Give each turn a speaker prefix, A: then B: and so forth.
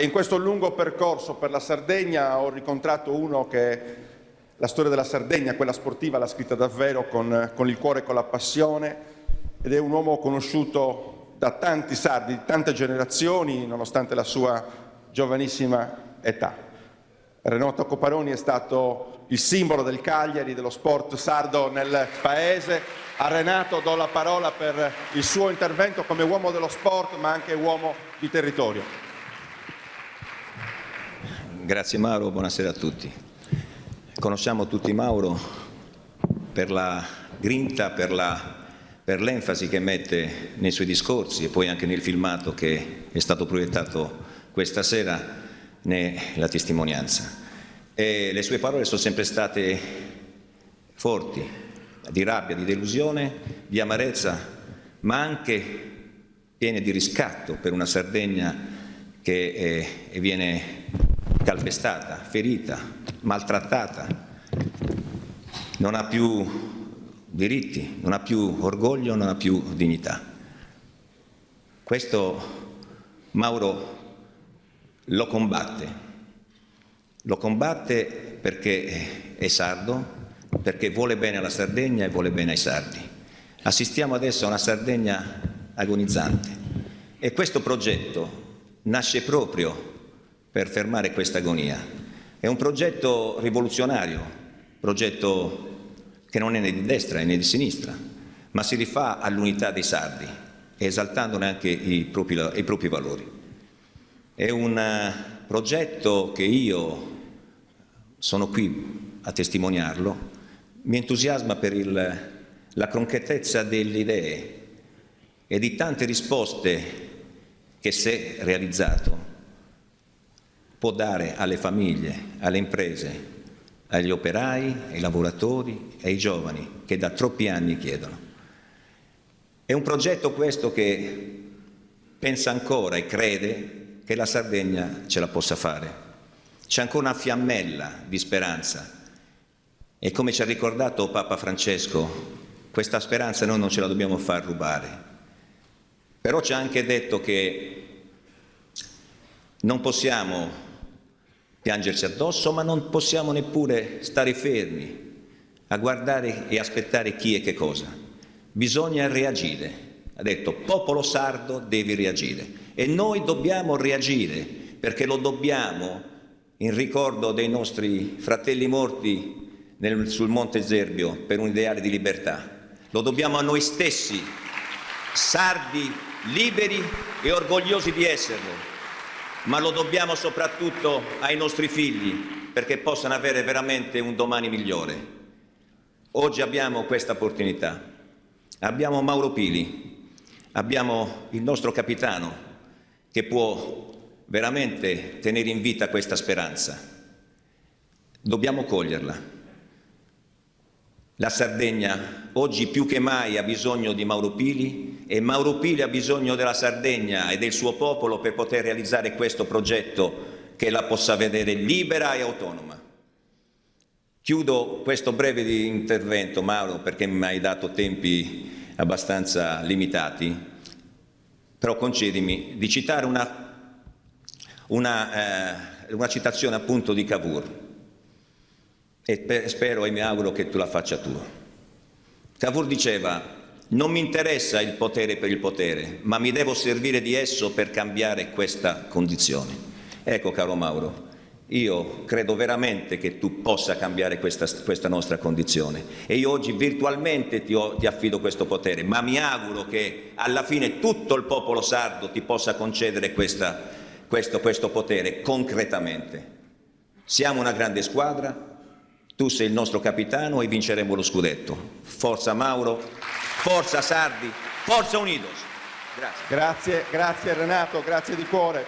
A: E in questo lungo percorso per la Sardegna ho riscontrato uno che la storia della Sardegna, quella sportiva, l'ha scritta davvero con il cuore e con la passione, ed è un uomo conosciuto da tanti sardi, di tante generazioni, nonostante la sua giovanissima età. Renato Copparoni è stato il simbolo del Cagliari, dello sport sardo nel paese. A Renato do la parola per il suo intervento come uomo dello sport, ma anche uomo di territorio.
B: Grazie Mauro, buonasera a tutti. Conosciamo tutti Mauro per la grinta, per l'enfasi che mette nei suoi discorsi e poi anche nel filmato che è stato proiettato questa sera, ne la testimonianza. E le sue parole sono sempre state forti, di rabbia, di delusione, di amarezza, ma anche piene di riscatto per una Sardegna che viene calpestata, ferita, maltrattata, non ha più diritti, non ha più orgoglio, non ha più dignità. Questo Mauro lo combatte perché è sardo, perché vuole bene alla Sardegna e vuole bene ai sardi. Assistiamo adesso a una Sardegna agonizzante e questo progetto nasce proprio per fermare questa agonia. È un progetto rivoluzionario, progetto che non è né di destra né di sinistra, ma si rifà all'unità dei sardi, esaltandone anche i propri valori. È un progetto che io sono qui a testimoniarlo, mi entusiasma per la concretezza delle idee e di tante risposte che, se realizzato, può dare alle famiglie, alle imprese, agli operai, ai lavoratori e ai giovani che da troppi anni chiedono. È un progetto questo che pensa ancora e crede che la Sardegna ce la possa fare. C'è ancora una fiammella di speranza e, come ci ha ricordato Papa Francesco, questa speranza noi non ce la dobbiamo far rubare. Però ci ha anche detto che non possiamo piangerci addosso, ma non possiamo neppure stare fermi a guardare e aspettare chi e che cosa. Bisogna reagire. Ha detto: popolo sardo, devi reagire. E noi dobbiamo reagire, perché lo dobbiamo in ricordo dei nostri fratelli morti sul Monte Zerbio per un ideale di libertà. Lo dobbiamo a noi stessi, sardi, liberi e orgogliosi di esserlo. Ma lo dobbiamo soprattutto ai nostri figli, perché possano avere veramente un domani migliore. Oggi abbiamo questa opportunità. Abbiamo Mauro Pili, abbiamo il nostro capitano che può veramente tenere in vita questa speranza. Dobbiamo coglierla. La Sardegna oggi più che mai ha bisogno di Mauro Pili e Mauro Pili ha bisogno della Sardegna e del suo popolo per poter realizzare questo progetto che la possa vedere libera e autonoma. Chiudo questo breve intervento, Mauro, perché mi hai dato tempi abbastanza limitati, però concedimi di citare una citazione appunto di Cavour. E spero e mi auguro che tu la faccia tua. Cavour diceva: non mi interessa il potere per il potere, ma mi devo servire di esso per cambiare questa condizione. Ecco, caro Mauro, io credo veramente che tu possa cambiare questa nostra condizione e io oggi virtualmente ti affido questo potere, ma mi auguro che alla fine tutto il popolo sardo ti possa concedere questo potere concretamente. Siamo una grande squadra. Tu sei il nostro capitano e vinceremo lo scudetto. Forza Mauro, forza Sardi, forza Unidos.
A: Grazie Renato, grazie di cuore.